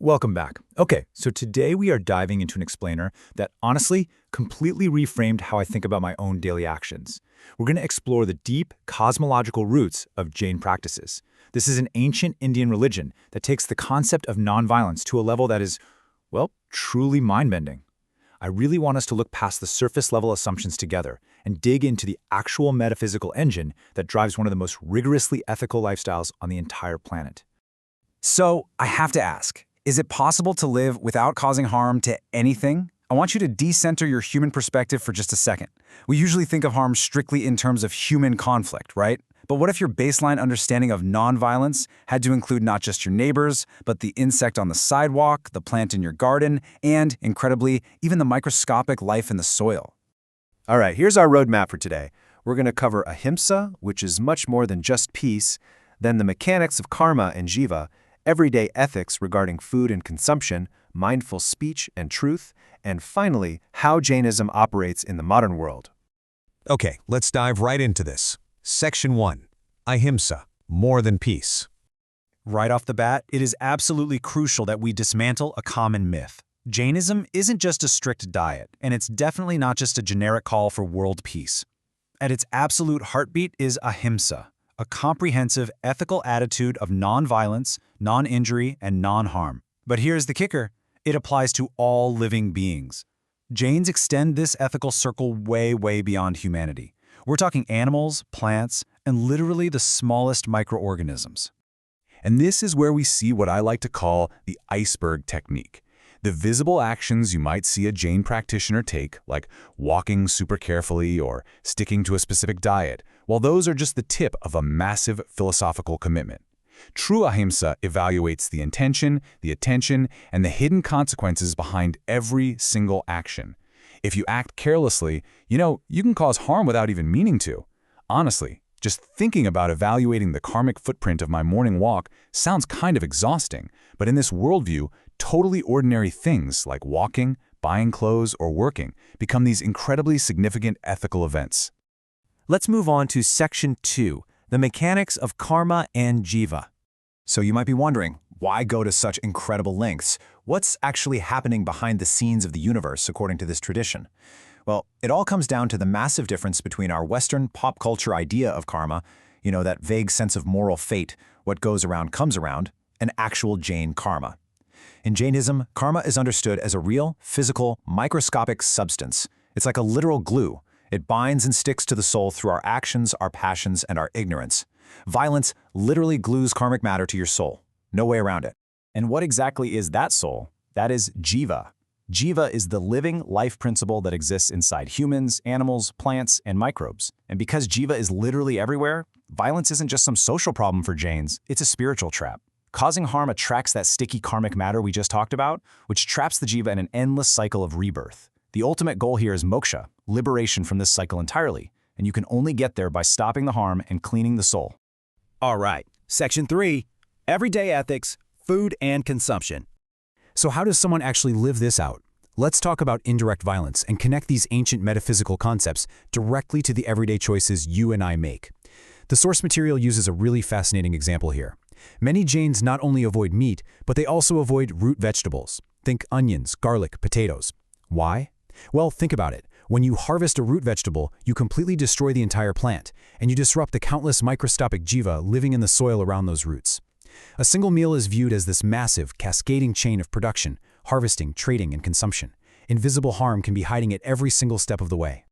Welcome back. Okay, so today we are diving into an explainer that honestly completely reframed how I think about my own daily actions. We're going to explore the deep cosmological roots of Jain practices. This is an ancient Indian religion that takes the concept of nonviolence to a level that is, well, truly mind-bending. I really want us to look past the surface-level assumptions together and dig into the actual metaphysical engine that drives one of the most rigorously ethical lifestyles on the entire planet. So, I have to ask, is it possible to live without causing harm to anything? I want you to decenter your human perspective for just a second. We usually think of harm strictly in terms of human conflict, right? But what if your baseline understanding of nonviolence had to include not just your neighbors, but the insect on the sidewalk, the plant in your garden, and, incredibly, even the microscopic life in the soil? All right, here's our roadmap for today. We're going to cover Ahimsa, which is much more than just peace, then the mechanics of karma and jiva, everyday ethics regarding food and consumption, mindful speech and truth, and finally, how Jainism operates in the modern world. Okay, let's dive right into this. Section 1. Ahimsa, more than peace. Right off the bat, it is absolutely crucial that we dismantle a common myth. Jainism isn't just a strict diet, and it's definitely not just a generic call for world peace. At its absolute heartbeat is Ahimsa, a comprehensive ethical attitude of non-violence, non-injury, and non-harm. But here's the kicker. It applies to all living beings. Jains extend this ethical circle way beyond humanity. We're talking animals, plants, and literally the smallest microorganisms. And this is where we see what I like to call the iceberg technique. The visible actions you might see a Jain practitioner take, like walking super carefully or sticking to a specific diet, while those are just the tip of a massive philosophical commitment. True Ahimsa evaluates the intention, the attention, and the hidden consequences behind every single action. If you act carelessly, you can cause harm without even meaning to. Honestly, just thinking about evaluating the karmic footprint of my morning walk sounds kind of exhausting, but in this worldview, totally ordinary things like walking, buying clothes, or working become these incredibly significant ethical events. Let's move on to Section 2, the mechanics of karma and jiva. So you might be wondering, why go to such incredible lengths? What's actually happening behind the scenes of the universe according to this tradition? Well, it all comes down to the massive difference between our Western pop culture idea of karma, that vague sense of moral fate, what goes around comes around, and actual Jain karma. In Jainism, karma is understood as a real, physical, microscopic substance. It's like a literal glue. It binds and sticks to the soul through our actions, our passions, and our ignorance. Violence literally glues karmic matter to your soul. No way around it. And what exactly is that soul? That is jiva. Jiva is the living life principle that exists inside humans, animals, plants, and microbes. And because jiva is literally everywhere, violence isn't just some social problem for Jains, it's a spiritual trap. Causing harm attracts that sticky karmic matter we just talked about, which traps the jiva in an endless cycle of rebirth. The ultimate goal here is moksha, liberation from this cycle entirely, and you can only get there by stopping the harm and cleaning the soul. All right, Section 3, everyday ethics, food and consumption. So how does someone actually live this out? Let's talk about indirect violence and connect these ancient metaphysical concepts directly to the everyday choices you and I make. The source material uses a really fascinating example here. Many Jains not only avoid meat, but they also avoid root vegetables. Think onions, garlic, potatoes. Why? Well, think about it. When you harvest a root vegetable, you completely destroy the entire plant, and you disrupt the countless microscopic jiva living in the soil around those roots. A single meal is viewed as this massive, cascading chain of production, harvesting, trading, and consumption. Invisible harm can be hiding at every single step of the way.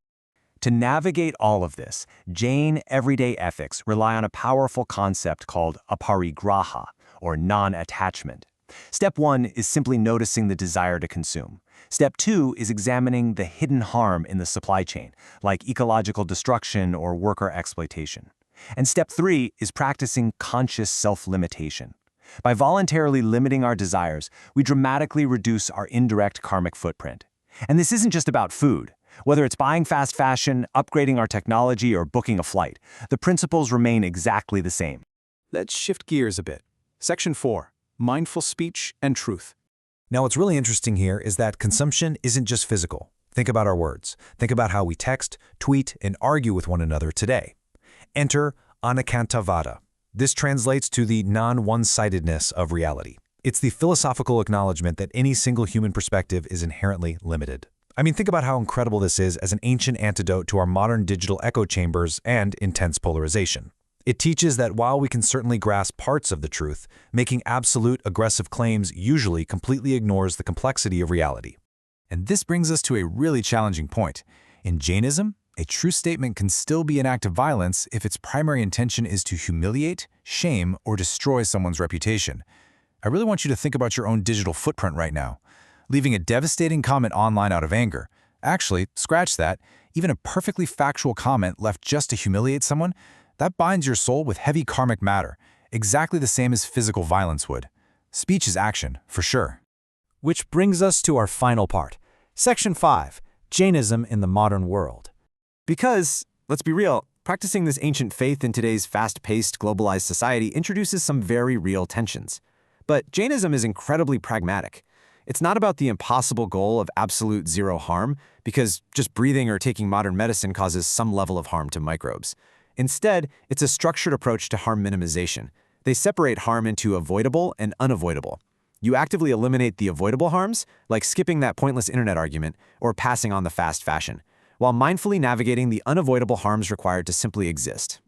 To navigate all of this, Jain everyday ethics rely on a powerful concept called aparigraha, or non-attachment. Step 1 is simply noticing the desire to consume. Step 2 is examining the hidden harm in the supply chain, like ecological destruction or worker exploitation. And step 3 is practicing conscious self-limitation. By voluntarily limiting our desires, we dramatically reduce our indirect karmic footprint. And this isn't just about food. Whether it's buying fast fashion, upgrading our technology, or booking a flight, the principles remain exactly the same. Let's shift gears a bit. Section 4, mindful speech and truth. Now, what's really interesting here is that consumption isn't just physical. Think about our words. Think about how we text, tweet, and argue with one another today. Enter anekantavada. This translates to the non-one-sidedness of reality. It's the philosophical acknowledgement that any single human perspective is inherently limited. I mean, think about how incredible this is as an ancient antidote to our modern digital echo chambers and intense polarization. It teaches that while we can certainly grasp parts of the truth, making absolute, aggressive claims usually completely ignores the complexity of reality. And this brings us to a really challenging point. In Jainism, a true statement can still be an act of violence if its primary intention is to humiliate, shame, or destroy someone's reputation. I really want you to think about your own digital footprint right now. Leaving a devastating comment online out of anger. Actually, scratch that. Even a perfectly factual comment left just to humiliate someone, that binds your soul with heavy karmic matter, exactly the same as physical violence would. Speech is action, for sure. Which brings us to our final part. Section 5, Jainism in the Modern World. Because, let's be real, practicing this ancient faith in today's fast-paced, globalized society introduces some very real tensions. But Jainism is incredibly pragmatic. It's not about the impossible goal of absolute zero harm, because just breathing or taking modern medicine causes some level of harm to microbes. Instead, it's a structured approach to harm minimization. They separate harm into avoidable and unavoidable. You actively eliminate the avoidable harms, like skipping that pointless internet argument or passing on the fast fashion, while mindfully navigating the unavoidable harms required to simply exist.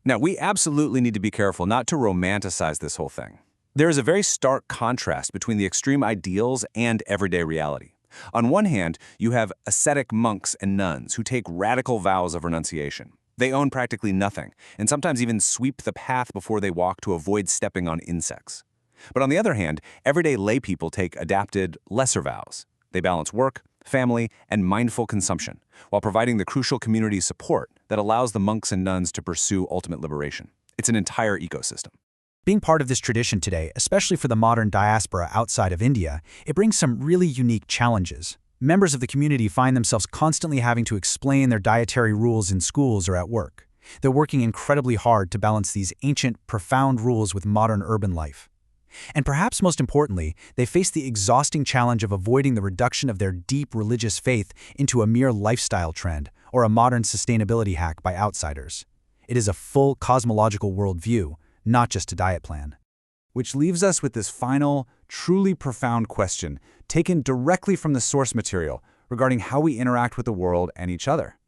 Now, we absolutely need to be careful not to romanticize this whole thing. There is a very stark contrast between the extreme ideals and everyday reality. On one hand, you have ascetic monks and nuns who take radical vows of renunciation. They own practically nothing, and sometimes even sweep the path before they walk to avoid stepping on insects. But on the other hand, everyday lay people take adapted, lesser vows. They balance work, family, and mindful consumption, while providing the crucial community support that allows the monks and nuns to pursue ultimate liberation. It's an entire ecosystem. Being part of this tradition today, especially for the modern diaspora outside of India, it brings some really unique challenges. Members of the community find themselves constantly having to explain their dietary rules in schools or at work. They're working incredibly hard to balance these ancient, profound rules with modern urban life. And perhaps most importantly, they face the exhausting challenge of avoiding the reduction of their deep religious faith into a mere lifestyle trend or a modern sustainability hack by outsiders. It is a full cosmological worldview, not just a diet plan. Which leaves us with this final, truly profound question, taken directly from the source material, regarding how we interact with the world and each other.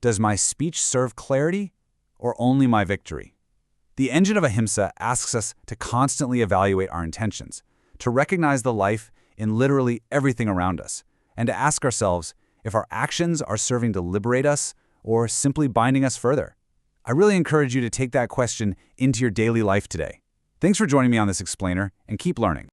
Does my speech serve clarity, or only my victory? The engine of Ahimsa asks us to constantly evaluate our intentions, to recognize the life in literally everything around us, and to ask ourselves if our actions are serving to liberate us or simply binding us further. I really encourage you to take that question into your daily life today. Thanks for joining me on this explainer, and keep learning.